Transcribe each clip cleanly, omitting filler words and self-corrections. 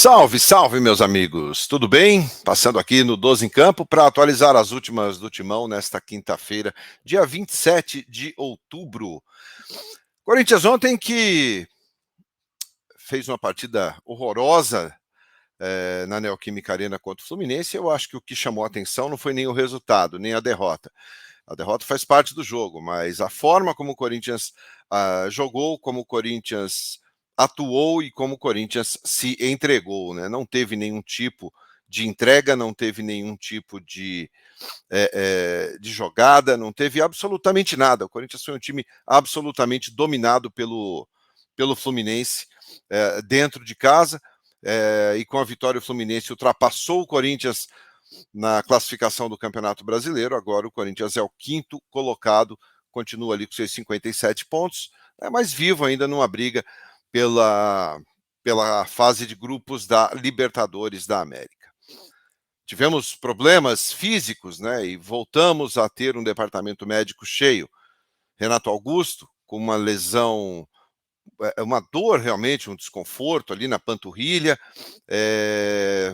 Salve, salve, meus amigos! Tudo bem? Passando aqui no 12 em Campo para atualizar as últimas do Timão nesta quinta-feira, dia 27 de outubro. Corinthians ontem que fez uma partida horrorosa na Neoquímica Arena contra o Fluminense. Eu acho que o que chamou a atenção não foi nem o resultado, nem a derrota. A derrota faz parte do jogo, mas a forma como o Corinthians jogou, como o Corinthians atuou e como o Corinthians se entregou, né? Não teve nenhum tipo de entrega, não teve nenhum tipo de jogada, não teve absolutamente nada. O Corinthians foi um time absolutamente dominado pelo Fluminense dentro de casa, e com a vitória o Fluminense ultrapassou o Corinthians na classificação do Campeonato Brasileiro. Agora o Corinthians é o quinto colocado, continua ali com seus 57 pontos, mas vivo ainda numa briga pela fase de grupos da Libertadores da América. Tivemos problemas físicos, né? E voltamos a ter um departamento médico cheio. Renato Augusto, com uma lesão, uma dor realmente, um desconforto ali na panturrilha,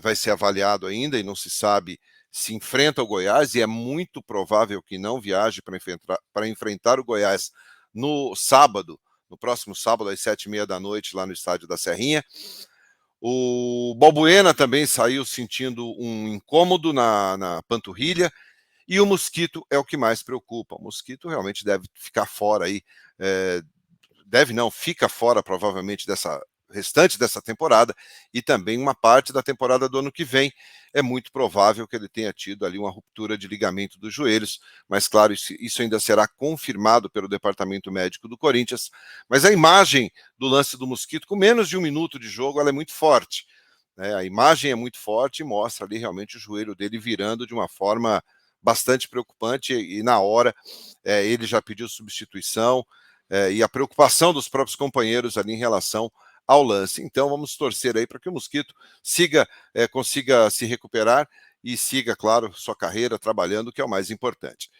vai ser avaliado ainda e não se sabe se enfrenta o Goiás, e é muito provável que não viaje para enfrentar o Goiás no sábado, no próximo sábado, às 7h30 da noite, lá no estádio da Serrinha. O Balbuena também saiu sentindo um incômodo na panturrilha, e o Mosquito é o que mais preocupa. O Mosquito realmente deve ficar fora aí, fica fora provavelmente dessa restante dessa temporada e também uma parte da temporada do ano que vem. É muito provável que ele tenha tido ali uma ruptura de ligamento dos joelhos, mas claro, isso ainda será confirmado pelo departamento médico do Corinthians. Mas a imagem do lance do Mosquito, com menos de um minuto de jogo, ela é muito forte, né? A imagem é muito forte e mostra ali realmente o joelho dele virando de uma forma bastante preocupante, e na hora ele já pediu substituição, e a preocupação dos próprios companheiros ali em relação ao lance. Então vamos torcer aí para que o Mosquito consiga se recuperar e siga, claro, sua carreira trabalhando, que é o mais importante.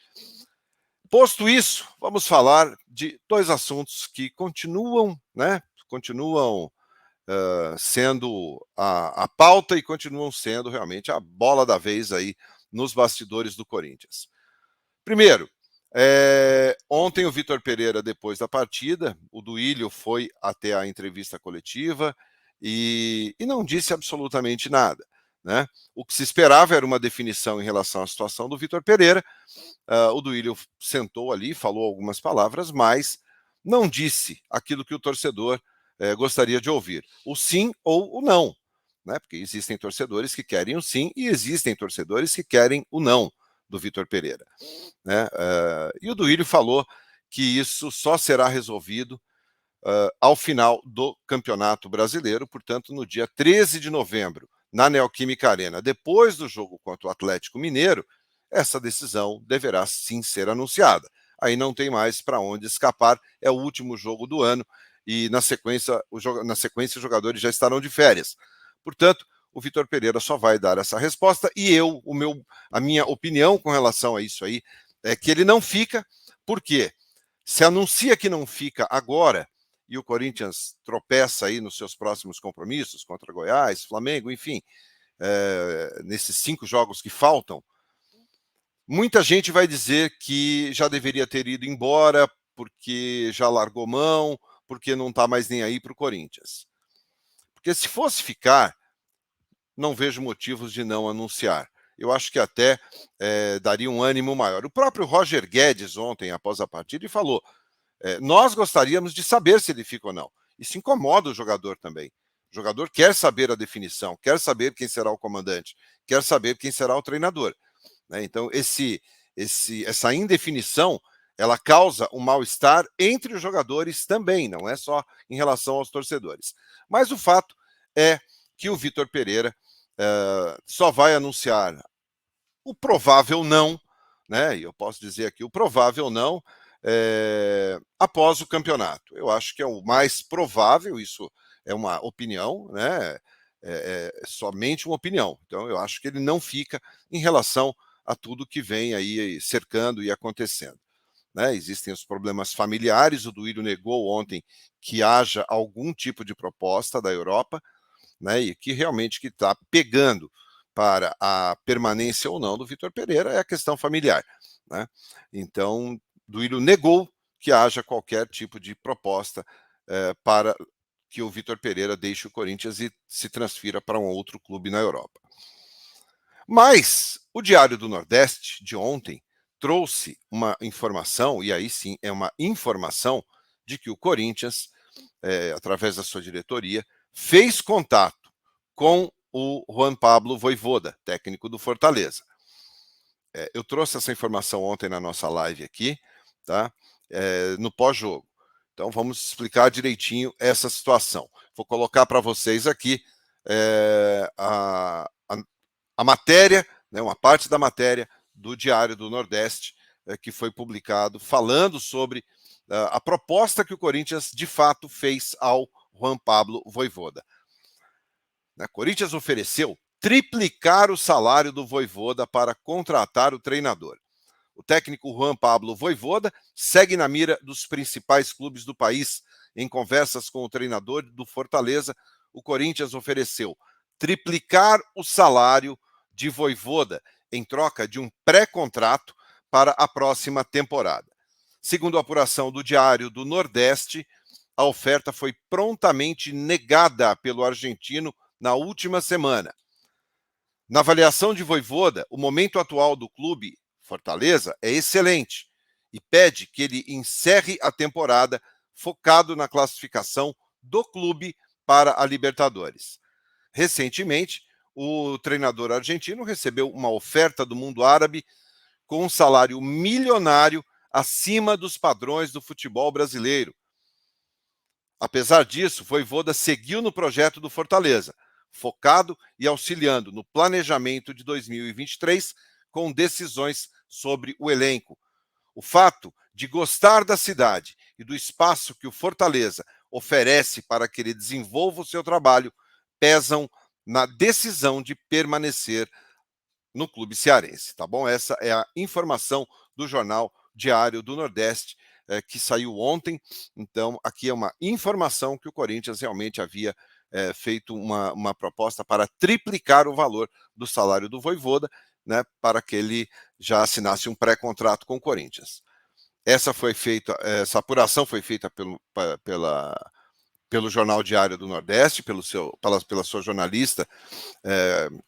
Posto isso, vamos falar de dois assuntos que continuam sendo a pauta e continuam sendo realmente a bola da vez aí nos bastidores do Corinthians. Primeiro, ontem o Vitor Pereira, depois da partida, o Duílio foi até a entrevista coletiva e não disse absolutamente nada, né? O que se esperava era uma definição em relação à situação do Vitor Pereira. O Duílio sentou ali, falou algumas palavras, mas não disse aquilo que o torcedor gostaria de ouvir, o sim ou o não, né? Porque existem torcedores que querem o sim e existem torcedores que querem o não do Vitor Pereira, né? E o Duílio falou que isso só será resolvido ao final do Campeonato Brasileiro, portanto, no dia 13 de novembro, na Neoquímica Arena, depois do jogo contra o Atlético Mineiro, essa decisão deverá sim ser anunciada. Aí não tem mais para onde escapar, é o último jogo do ano e na sequência os jogadores já estarão de férias. Portanto, o Vitor Pereira só vai dar essa resposta, e a minha opinião com relação a isso aí é que ele não fica. Por quê? Se anuncia que não fica agora e o Corinthians tropeça aí nos seus próximos compromissos contra Goiás, Flamengo, enfim, nesses 5 jogos que faltam, muita gente vai dizer que já deveria ter ido embora porque já largou mão, porque não está mais nem aí para o Corinthians. Porque se fosse ficar, não vejo motivos de não anunciar. Eu acho que até daria um ânimo maior. O próprio Roger Guedes, ontem, após a partida, falou: nós gostaríamos de saber se ele fica ou não. Isso incomoda o jogador também. O jogador quer saber a definição, quer saber quem será o comandante, quer saber quem será o treinador, né? Então, essa indefinição, ela causa um mal-estar entre os jogadores também, não é só em relação aos torcedores. Mas o fato é que o Vitor Pereira só vai anunciar o provável não, né? E eu posso dizer aqui o provável não após o campeonato. Eu acho que é o mais provável, isso é uma opinião, né? É somente uma opinião. Então eu acho que ele não fica em relação a tudo que vem aí cercando e acontecendo, né? Existem os problemas familiares. O Duílio negou ontem que haja algum tipo de proposta da Europa, né, e que realmente que está pegando para a permanência ou não do Vitor Pereira é a questão familiar, né? Então, Duílio negou que haja qualquer tipo de proposta para que o Vitor Pereira deixe o Corinthians e se transfira para um outro clube na Europa. Mas o Diário do Nordeste, de ontem, trouxe uma informação, e aí sim é uma informação, de que o Corinthians, através da sua diretoria, fez contato com o Juan Pablo Vojvoda, técnico do Fortaleza. Eu trouxe essa informação ontem na nossa live aqui, tá? No pós-jogo. Então vamos explicar direitinho essa situação. Vou colocar para vocês aqui a matéria, né, uma parte da matéria do Diário do Nordeste, que foi publicado falando sobre a proposta que o Corinthians de fato fez ao Juan Pablo Vojvoda. O Corinthians ofereceu triplicar o salário do Vojvoda para contratar o treinador. O técnico Juan Pablo Vojvoda segue na mira dos principais clubes do país. Em conversas com o treinador do Fortaleza, o Corinthians ofereceu triplicar o salário de Vojvoda em troca de um pré-contrato para a próxima temporada. Segundo a apuração do Diário do Nordeste, a oferta foi prontamente negada pelo argentino na última semana. Na avaliação de Vojvoda, o momento atual do clube, Fortaleza, é excelente e pede que ele encerre a temporada focado na classificação do clube para a Libertadores. Recentemente, o treinador argentino recebeu uma oferta do mundo árabe com um salário milionário acima dos padrões do futebol brasileiro. Apesar disso, Vojvoda seguiu no projeto do Fortaleza, focado e auxiliando no planejamento de 2023 com decisões sobre o elenco. O fato de gostar da cidade e do espaço que o Fortaleza oferece para que ele desenvolva o seu trabalho pesam na decisão de permanecer no clube cearense, tá bom? Essa é a informação do jornal Diário do Nordeste, que saiu ontem. Então, aqui é uma informação que o Corinthians realmente havia feito uma proposta para triplicar o valor do salário do Vojvoda, né, para que ele já assinasse um pré-contrato com o Corinthians. Essa apuração foi feita pelo Jornal Diário do Nordeste, pela sua jornalista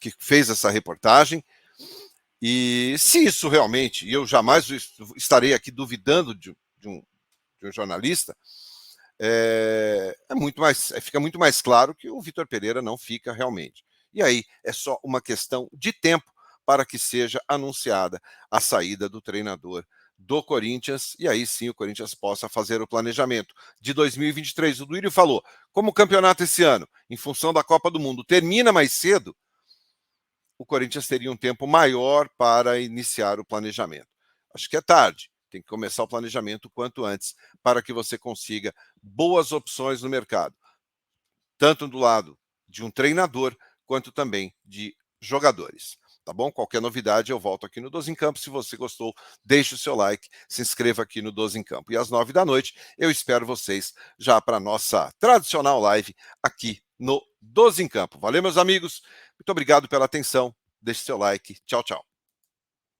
que fez essa reportagem. E se isso realmente, e eu jamais estarei aqui duvidando de um jornalista, fica muito mais claro que o Vitor Pereira não fica realmente. E aí é só uma questão de tempo para que seja anunciada a saída do treinador do Corinthians, e aí sim o Corinthians possa fazer o planejamento de 2023. O Duílio falou, como o campeonato esse ano, em função da Copa do Mundo, termina mais cedo, o Corinthians teria um tempo maior para iniciar o planejamento. Acho que é tarde, tem que começar o planejamento o quanto antes, para que você consiga boas opções no mercado, tanto do lado de um treinador, quanto também de jogadores. Tá bom? Qualquer novidade eu volto aqui no 12 em Campo. Se você gostou, deixe o seu like, se inscreva aqui no 12 em Campo. E às 9 da noite eu espero vocês já para a nossa tradicional live aqui no 12 em Campo. Valeu, meus amigos. Muito obrigado pela atenção. Deixe seu like. Tchau, tchau.